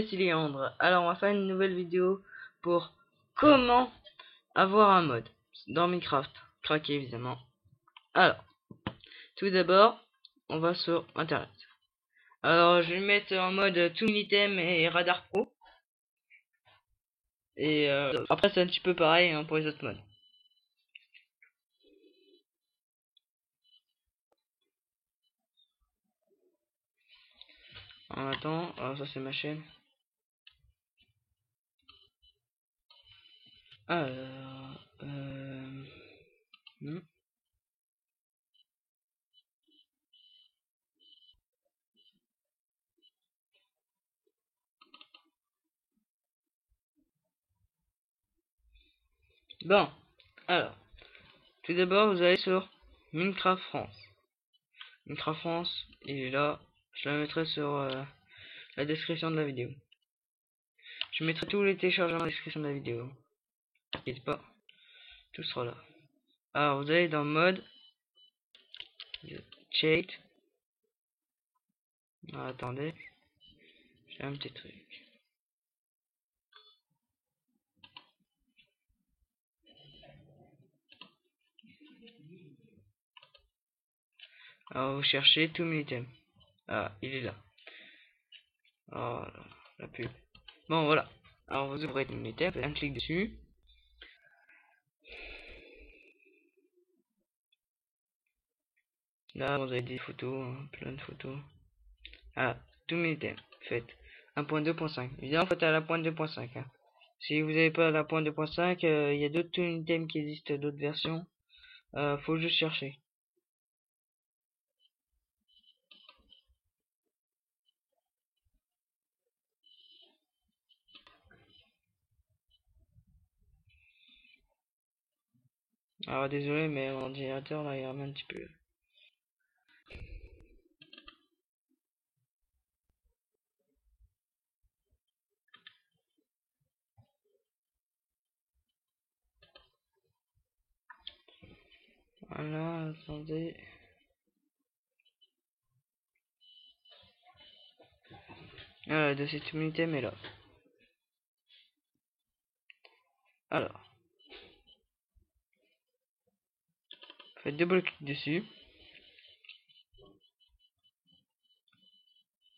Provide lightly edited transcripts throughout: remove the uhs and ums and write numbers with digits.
c'est Léandre. Alors on va faire une nouvelle vidéo pour comment avoir un mode dans Minecraft. Craquer évidemment. Alors, tout d'abord, on va sur internet. Alors je vais mettre en mode Toon Item et Radar Pro. Et après c'est un petit peu pareil hein, pour les autres modes. En attendant, alors ça c'est ma chaîne. Alors, bon, alors, tout d'abord vous allez sur Minecraft France. Minecraft France, il est là. Je la mettrai sur la description de la vidéo. Je mettrai tous les téléchargements dans la description de la vidéo. N'hésitez pas, tout sera là. Alors vous allez dans mode cheat. Ah, attendez, j'ai un petit truc. Alors vous cherchez Toon Item. Ah, il est là. Oh la pub. Bon voilà. Alors vous ouvrez Toon Item, faites un clic dessus. Là vous avez des photos, hein, plein de photos. Ah, Toon Item, faites 1.2.5. Évidemment faites à la pointe 2.5. Hein. Si vous n'avez pas la pointe 2.5, il y a d'autres Toon Items qui existent, d'autres versions. Faut juste chercher. Alors désolé mais mon ordinateur là il rame un petit peu. Voilà, attendez. Ah, le dossier Toon Item est là. Alors, faites double clic dessus.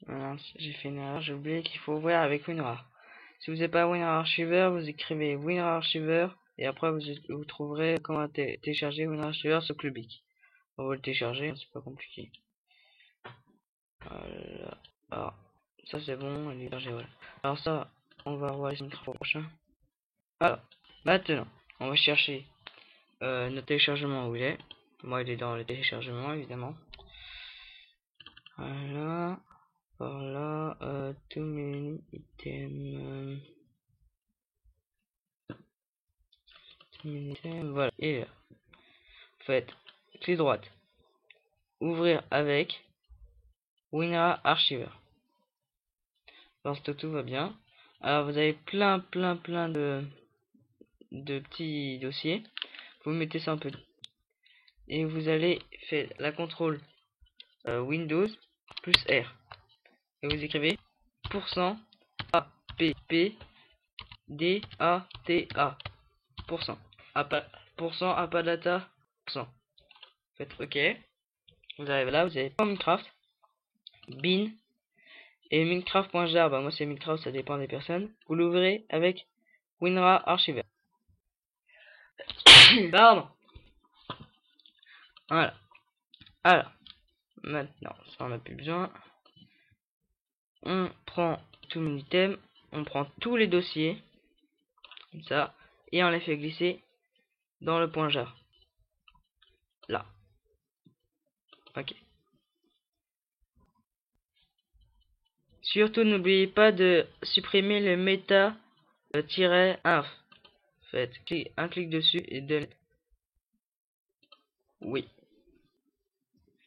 Voilà, j'ai fait une erreur, j'ai oublié qu'il faut ouvrir avec WinRAR. Si vous n'avez pas WinRAR Archiver, vous écrivez WinRAR Archiver et après vous trouverez comment télécharger WinRAR Archiver sur Clubic. On va le télécharger, c'est pas compliqué. Voilà. Alors, ça c'est bon, il est téléchargé, voilà. Alors ça, on va revoir les micros prochain. Alors, maintenant, on va chercher notre téléchargement où il est. Moi, il est dans le téléchargement, évidemment. Voilà. Voilà, Toon Item. Voilà. Et là, faites clic droite. Ouvrir avec WinRAR Archiver. Lorsque tout va bien. Alors vous avez plein de petits dossiers. Vous mettez ça un peu et vous allez faire la contrôle Windows plus R et vous écrivez %appdata %appadata %. Faites OK. Vous arrivez là, vous avez Minecraft, bin et Minecraft.jar. Bah moi c'est Minecraft, ça dépend des personnes. Vous l'ouvrez avec WinRAR Archiver. Pardon. Voilà. Alors, maintenant, ça on n'a plus besoin. On prend tout Item, on prend tous les dossiers, comme ça, et on les fait glisser dans le point jar. Là. Ok. Surtout n'oubliez pas de supprimer le meta-inf. Faites un clic dessus et de oui.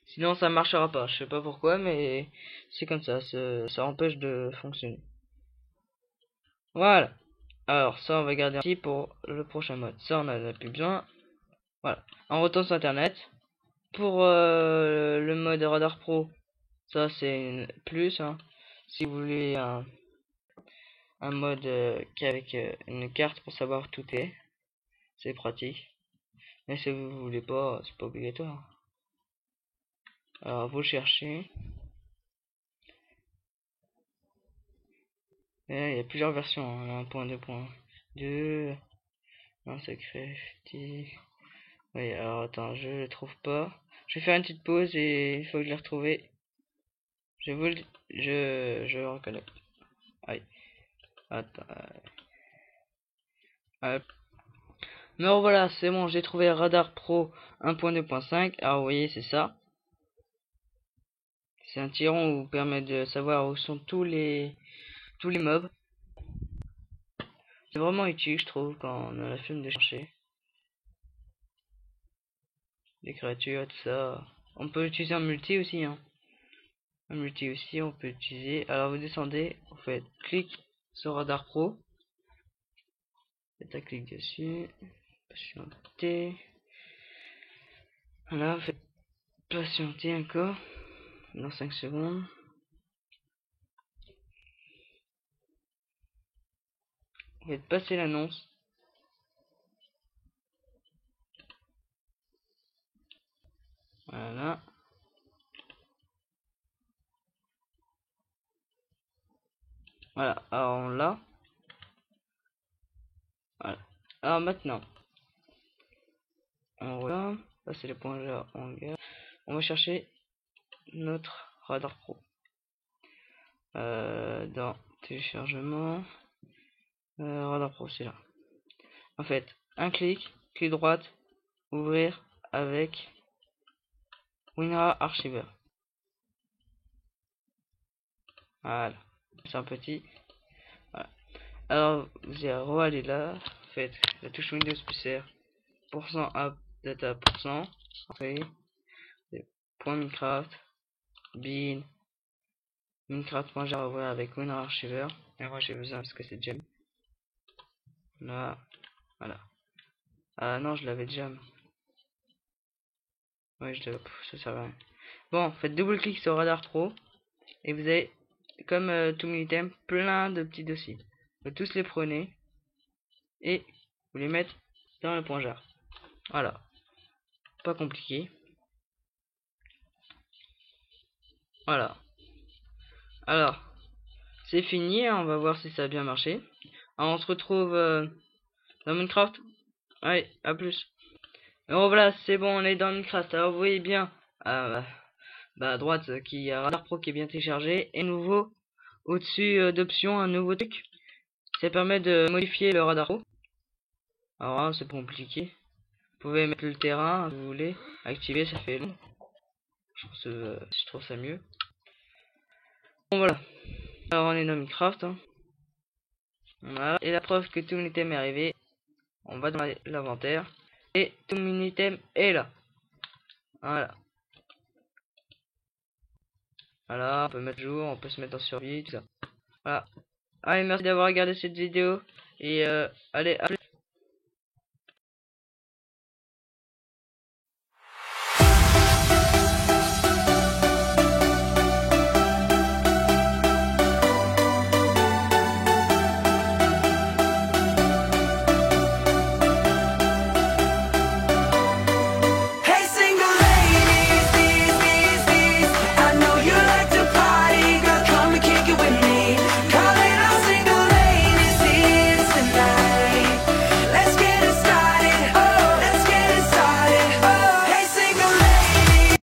Sinon ça marchera pas. Je sais pas pourquoi, mais c'est comme ça. Ça empêche de fonctionner. Voilà. Alors ça on va garder ici pour le prochain mode. Ça on en a plus besoin. Voilà. On retourne sur internet. Pour le mode Radar Pro, ça c'est plus. Hein. Si vous voulez un mode qui est avec une carte pour savoir où tout est. C'est pratique. Mais si vous voulez pas, c'est pas obligatoire. Alors vous cherchez. Et il y a plusieurs versions, hein, 1.2.2, un secret. Oui, alors attends, je le trouve pas. Je vais faire une petite pause et il faut que je l'ai retrouvé. Je vous le... je le reconnais. Aïe. Attends. Hop. Mais voilà, c'est bon, j'ai trouvé Radar Pro 1.2.5. Alors vous voyez, c'est ça. C'est un tiron qui vous permet de savoir où sont tous les mobs. C'est vraiment utile, je trouve, quand on a la flemme de chercher les créatures, tout ça. On peut l'utiliser en multi aussi, hein. En multi aussi, on peut utiliser. Alors vous descendez, vous faites clic sur Radar Pro. Faites un clic dessus. Patienter. Voilà, vous faites patienter encore. Dans 5 secondes. Vous faites passer l'annonce. Voilà. Voilà, alors on l'a. Voilà. Alors maintenant, on regarde. Passer les points là, on regarde. On va chercher notre Radar Pro. Dans téléchargement. Radar Pro, c'est là. En fait, un clic droite, ouvrir avec WinRAR Archiver. Voilà, c'est un petit. Voilà. Alors, vous allez aller là, faites la touche Windows plus R, %app data %, après, .minecraft, bin, minecraft.jar ouvrir avec WinRAR Archiver. Et moi j'ai besoin parce que c'est déjà. Là, voilà. Ah non, je l'avais déjà. Ouais, ça sert à rien. Bon, faites double clic sur Radar Pro et vous avez, comme tout Minitem, plein de petits dossiers. Vous tous les prenez et vous les mettez dans le point jar. Voilà, pas compliqué. Voilà. Alors, c'est fini, on va voir si ça a bien marché. Alors, on se retrouve dans Minecraft. Allez, à plus. Et voilà, c'est bon, on est dans Minecraft. Alors, vous voyez bien à droite qu'il y a Radar Pro qui est bien téléchargé. Et nouveau, au-dessus d'options, un nouveau truc. Ça permet de modifier le Radar Pro. Alors là, c'est pas compliqué. Vous pouvez mettre le terrain, si vous voulez. Activer, ça fait long. Je trouve ça mieux. Bon, voilà. Alors, on est dans Minecraft. Hein. Voilà. Et la preuve que tout mon item est arrivé. On va dans l'inventaire. Et tout mon item est là. Voilà. Voilà, on peut mettre jour, on peut se mettre en survie, tout ça. Voilà. Allez, merci d'avoir regardé cette vidéo. Et allez, à plus.